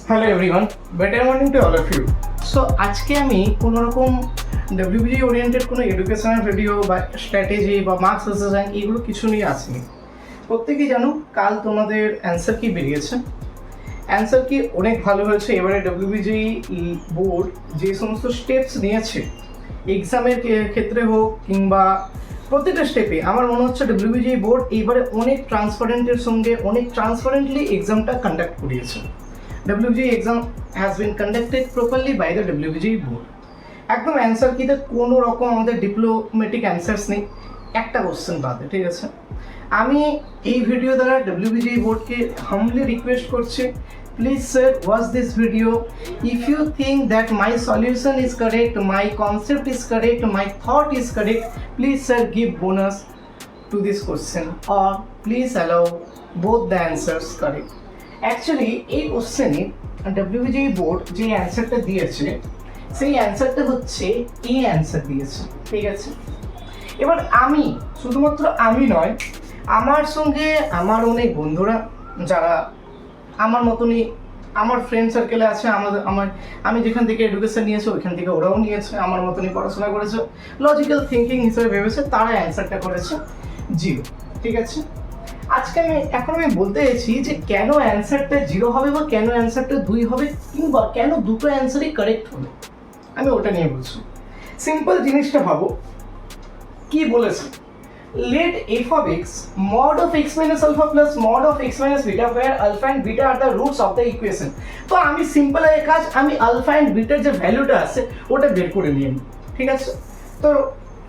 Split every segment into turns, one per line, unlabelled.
Hello everyone, better morning to all of you. So আজকে আমি কোনো রকম ডব্লিউবিজি ওরিয়েন্টেড কোনো এডুকেশনাল ভিডিও বা স্ট্র্যাটেজি বা মার্কস অ্যাসেসমেন্ট এগুলো কিছু নিয়ে আসিনি। প্রত্যেকেই জানো কাল তোমাদের অ্যান্সার কি বেরিয়েছে। অ্যান্সার কি অনেক ভালো হয়েছে। এবারে ডব্লিউবিজি বোর্ড যে সমস্ত স্টেপস নিয়েছে এক্সামের ক্ষেত্রে হোক কিংবা প্রত্যেকটা স্টেপে আমার মনে হচ্ছে ডব্লিউবিজি বোর্ড এবারে অনেক ট্রান্সপারেন্টের সঙ্গে অনেক ট্রান্সপারেন্টলি এক্সামটা কন্ডাক্ট করিয়েছে। WBGE exam has been conducted properly by the WBGE board. একদম অ্যান্সার কিতে কোনো রকম আমাদের ডিপ্লোম্যাটিক অ্যান্সার্স নেই, একটা কোশ্চেন বাদে, ঠিক আছে। আমি এই ভিডিও দ্বারা WBGE বোর্ডকে হামলি রিকোয়েস্ট করছি, please sir watch this video. If you think that my solution is correct, my concept is correct, my thought is correct, please sir give bonus to this question or please allow both the answers correct. Actually এই কোশ্চেনে ডব্লিউবিজিই board যে অ্যান্সারটা দিয়েছে সেই অ্যান্সারটা হচ্ছে এই answer দিয়েছে, ঠিক আছে। এবার আমি শুধুমাত্র আমি নয়, আমার সঙ্গে আমার অনেক বন্ধুরা যারা আমার মতনই আমার ফ্রেন্ড সার্কেলে আছে, আমি যেখান থেকে এডুকেশন নিয়েছি ওইখান থেকে ওরাও নিয়েছে, আমার মতনই পড়াশোনা করেছে, লজিক্যাল থিঙ্কিং হিসেবে ভেবেছে, তারা অ্যান্সারটা করেছে 0, ঠিক আছে। আজকে এখন আমি বলতে চাইছি যে কেন অ্যান্সারটা 0 হবে বা কেন অ্যান্সারটা 2 হবে কিংবা কেন দুটো অ্যান্সারই কারেক্ট হবে, আমি ওটা নিয়ে বলছি। সিম্পল জিনিসটা ভাবো, কি বলেছে, let f of x mod of x minus alpha plus mod of x minus beta where alpha and beta are the roots of the equation। তো আমি সিম্পল এই কাজ, আমি আলফা অ্যান্ড বিটার যে ভ্যালুটা আছে ওটা বের করে নিয়ে নিই, ঠিক আছে। তো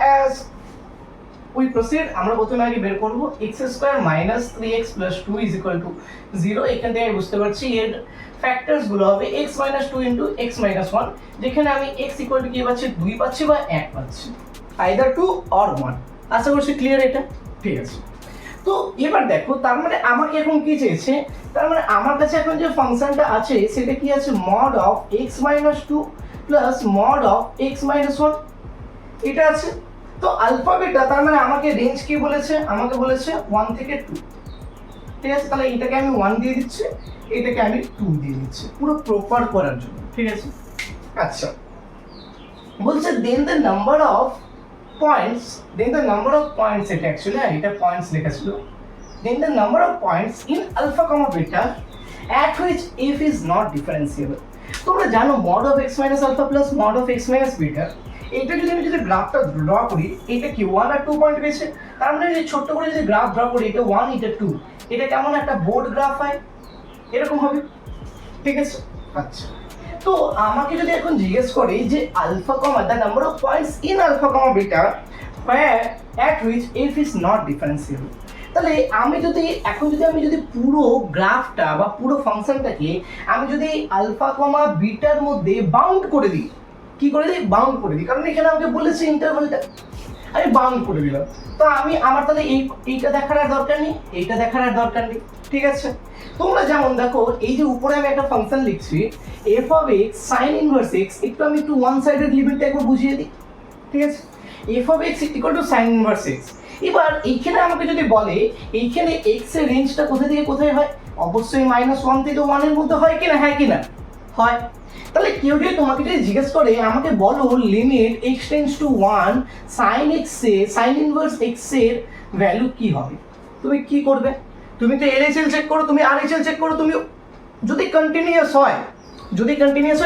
অ্যাজ উই প্রসিড, আমরা প্রথমে আগে বের করব x square minus 3x plus 2 is equal to 0। এখান থেকে বুঝতে পারছি এর ফ্যাক্টরস গুলো হবে x minus 2 into x minus 1, যেখানে আমি x ইকুয়াল টু কি পাচ্ছি, 2 পাচ্ছি বা 1 পাচ্ছি, আইদার 2 অর 1। আশা করছি ক্লিয়ার এটা, ঠিক আছে। তো এবার দেখো, তার মানে আমাকে এখন কি চেয়েছে, তার মানে আমার কাছে এখন যে ফাংশনটা আছে সেটা কি আছে, mod of x minus 2 plus mod of x minus 1, এটা আছে। তো আলফা বিটা, তার মানে আমাকে রেঞ্জ কি বলেছে, আমাকে বলেছে 1 থেকে 2, ঠিক আছে। তাহলে এটাকে আমি 1 দিয়ে দিচ্ছি, এটাকে আমি 2 দিয়ে দিচ্ছি পুরো প্রপার করার জন্য, ঠিক আছে। আচ্ছা, বলছে then the number of points, এটা অ্যাকচুয়ালি এটা পয়েন্টস লেখা ছিল, then the number of points in alpha comma beta at which f is not differentiable। তোমরা জানো mod of x minus alpha plus mod of x minus beta, এটা যদি আমি গ্রাফটা ড্র করি, এটা কি 1 আর 2 পয়েন্ট পেয়েছে, তার মানে যদি ছোট্ট করে যদি গ্রাফ ড্র করি, এটা 1 এটা 2, এটা কেমন একটা বোর্ড গ্রাফ হয়, এরকম হবে, ঠিক আছে। আচ্ছা, তো আমাকে যদি এখন জিজ্ঞেস করে যে alpha comma the number of points in alpha comma beta where at which f is not differentiable, তাহলে আমি যদি পুরো গ্রাফটা বা পুরো ফাংশনটাকে আমি যদি আলফা কমা বিটার মধ্যে বাউন্ড করে দিই, কি করে দিই, বাউন্ড করে দিই, কারণ এখানে আমাকে বলেছে ইন্টারভ্যালটা, আমি বাউন্ড করে দিলাম। তো আমার তাহলে এইটা দেখার আর দরকার নেই, এইটা দেখার আর দরকার নেই, ঠিক আছে। তোমরা যেমন দেখো, এই যে উপরে আমি একটা ফাংশন লিখছি f of x sin inverse x, একটু ওয়ান সাইডেড লিমিটটা একবার বুঝিয়ে দিই, ঠিক আছে। f of x equal to sin inverse x। এবার এইখানে আমাকে যদি বলে এইখানে x এর রেঞ্জটা কোথা থেকে কোথায় হয়, অবশ্যই -1 থেকে 1 এর মধ্যে হয় কিনা, হ্যাঁ কিনা হয়। তাহলে কেউ যদি তোমাকে যদি জিজ্ঞেস করে আমাকে বলো limit x tends to 1 sin x A sin inverse x এর ভ্যালু কি হবে, তুমি কি করবে, তুমি তো LHL চেক করো, তুমি RHL চেক করো, তুমি যদি কন্টিনিউয়াস হয়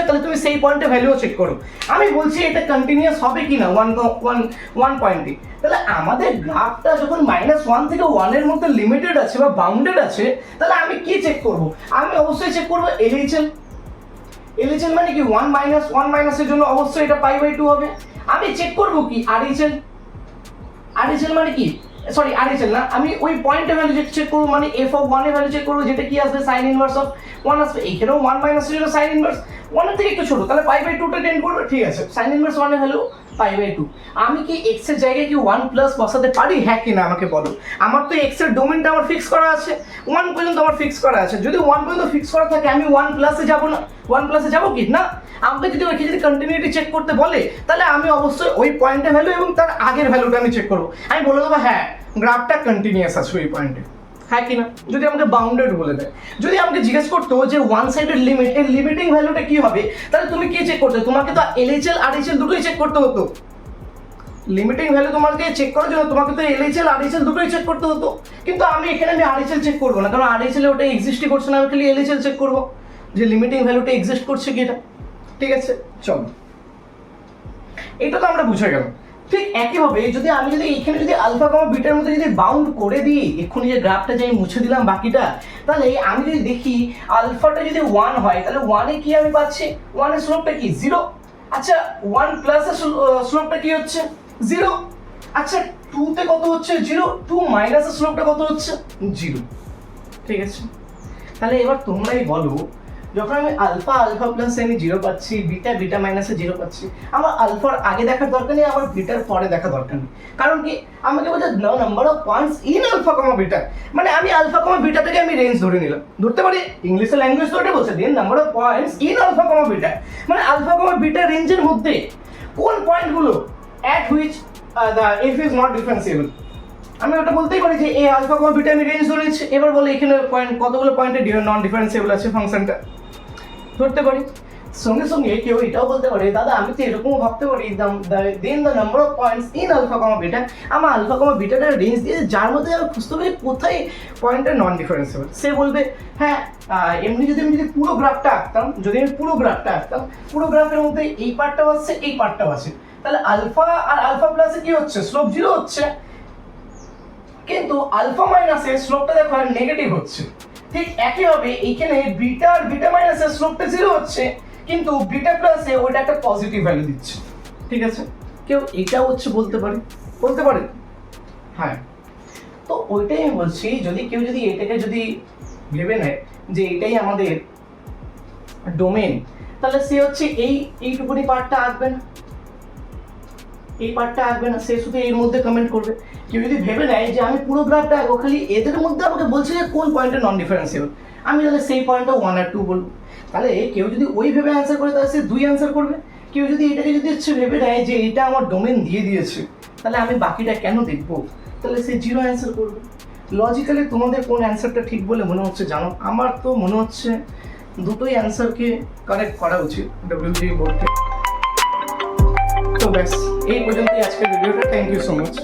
তাহলে তুমি সেই পয়েন্টে ভ্যালুও চেক করো। আমি বলছি এটা কন্টিনিউয়াস হবে কিনা 1 পয়েন্টে, তাহলে আমাদের গ্রাফটা যখন -1 থেকে 1 এর মধ্যে লিমিটেড আছে বা বাউন্ডেড আছে, তাহলে আমি কি চেক করব, আমি অবশ্যই চেক করব LHL মানে কি 1 মাইনাসের জন্য অবশ্যই এটা π/2 হবে। আমি চেক করব কি RHL মানে কি, সরি RHL না, আমি ওই পয়েন্টের ভ্যালু চেক করব, মানে f of 1 এর ভ্যালু চেক করব, যেটা কি আসবে sin ইনভার্স অফ 1 আসবে, এইখানেও 1 মাইনাসের জন্য sin ইনভার্স 1 এর থেকে একটু ছোট, তাহলে π/2টা টেন্ড করবে, ঠিক আছে। sin ইনভার্স 1 এর ভ্যালু π/2। আমি কি x এর জায়গায় কি 1 প্লাস বসাতে পারি, হ্যাঁ কি না আমাকে বলো। আমার তো x এর ডোমেনটা আমার ফিক্স করা আছে, 1 পর্যন্ত আমার ফিক্স করা আছে, যদি 1 পর্যন্ত ফিক্স করা থাকে আমি 1 প্লাসে যাব না, 1 প্লাসে যাব কি না। আমাকে যদি কন্টিনিউটি চেক করতে বলে, তাহলে আমি অবশ্যই ওই পয়েন্টের ভ্যালু এবং তার আগের ভ্যালুটা আমি চেক করব, আমি বলে দেবো হ্যাঁ গ্রাফটা কন্টিনিউয়াস আছে ওই পয়েন্টে। হ্যাঁ কি না? যদি আমাকে বাউন্ডেড বলে দেয়, যদি আমাকে জিজ্ঞেস করতো যে ওয়ান সাইডেড লিমিট, এর লিমিটিং ভ্যালুটা কি হবে, তাহলে তুমি কি চেক করতে? তোমাকে তো LHL RHL দুটোই চেক করতে হতো। লিমিটিং ভ্যালু তোমাকে চেক করার জন্য তোমাকে তো LHL RHL দুটোই চেক করতে হতো, কিন্তু আমি এখানে RHL চেক করবো না, কারণ RHL ওটা এক্সিস্টই করছে না, আমি খালি LHL চেক করবো যে লিমিটিং ভ্যালুটা এক্সিস্ট করছে কি এটা। ঠিক আছে, চলো, এটা তো আমরা বুঝে গেলাম। ঠিক একইভাবে যদি আমি এখানে যদি আলফা কমা বিটার মধ্যে যদি বাউন্ড করে দিই, এক্ষুনি যে গ্রাফটা যে আমি মুছে দিলাম বাকিটা, তাহলে আমি যদি দেখি আলফাটা যদি 1 হয়, তাহলে 1 এ কি আমি পাচ্ছি? 1 এর স্লোপটা কি? 0। আচ্ছা 1 প্লাস এর স্লোপটা কি হচ্ছে? 0। আচ্ছা 2 তে কত হচ্ছে? 0। 2 মাইনাস এর স্লোপটা কত হচ্ছে? 0। ঠিক আছে, তাহলে এবার তোমরাই বলো, যখন আমি আলফা প্লাসে আমি 0 পাচ্ছি, বিটা মাইনাসে 0 পাচ্ছি, আমার আলফার আগে দেখার দরকার নেই, আমার বিটার পরে দেখা দরকার নেই। কারণ কি? আমাকে বলছে number of points in alpha comma beta, মানে আমি আলফা কমা বিটা থেকে আমি রেঞ্জ ধরে নিলাম, ধরতে পারি, ইংলিশে ল্যাঙ্গুয়েজ তো ওটা বলছে, then number of points in alpha comma beta, মানে আলফা কমা বিটা রেঞ্জের মধ্যে কোন পয়েন্টগুলো at which the F is not differentiable. আমি ওটা বলতেই পারি যে এই আলফা কমা বিটা আমি রেঞ্জ ধরে নিচ্ছি। এবার বলে এখানে পয়েন্ট কতগুলো পয়েন্টে নন ডিফারেন্সিয়েবল আছে ফাংশনটা, ধরতে পারি। সঙ্গে সঙ্গে কেউ এটাও বলতে পারে, দাদা আমি তো এরকমও ভাবতে পারি, then the number of points in alpha comma beta, আমার আলফা কমা বিটাটা রেঞ্জ দিয়ে যার মধ্যে আমি খুঁজতে পারি কোথায় পয়েন্টটা নন ডিফারেন্সিয়েবল। সে বলবে হ্যাঁ, এমনি যদি আমি পুরো গ্রাফটা আঁকতাম, পুরো গ্রাফের মধ্যে এই পার্টটাও আছে, এই পার্টটাও আছে, তাহলে আলফা আর আলফা প্লাসে কি হচ্ছে? স্লোপ 0 হচ্ছে, কিন্তু আলফা মাইনাসের স্লোপটা দেখো নেগেটিভ হচ্ছে। ঠিক একইভাবে এইখানে বিটা আর বিটা মাইনাসের স্লোপটা 0 হচ্ছে, কিন্তু বিটা প্লাসে ওইটা একটা পজিটিভ ভ্যালু দিচ্ছে। ঠিক আছে, কেউ এটা হচ্ছে বলতে পারে। হ্যাঁ, তো ওইটাই আমি বলছি, যদি কেউ যদি এটাকে যদি ভেবে নেয় যে এটাই আমাদের ডোমেন, তাহলে সে হচ্ছে এইটুকুনি পার্টটা আঁকবে না, এই পার্টটা আঁকবে না, সে শুধু এর মধ্যে কমেন্ট করবে। কেউ যদি ভেবে নেয় যে আমি পুরো গ্রাফটা আঁকবো, খালি এদের মধ্যে আমাকে বলছে যে কোন পয়েন্টে নন ডিফারেন্সিয়েবল, আমি তাহলে সেই পয়েন্টটা 1 আর 2 বলবো। তাহলে কেউ যদি ওই ভেবে অ্যান্সার করে, তাহলে সে 2 অ্যান্সার করবে। কেউ যদি এটাকে যদি হচ্ছে ভেবে নেয় যে এটা আমার ডোমেন দিয়ে দিয়েছে, তাহলে আমি বাকিটা কেন দেখবো, তাহলে সে 0 অ্যান্সার করবে। লজিক্যালি তোমাদের কোন অ্যান্সারটা ঠিক বলে মনে হচ্ছে জানো? আমার তো মনে হচ্ছে দুটোই অ্যান্সারকে কারেক্ট করা উচিত WBGE বোর্ড থেকে। তো ব্যাস, এই পর্যন্তই আজকের ভিডিওটা। Thank you so much.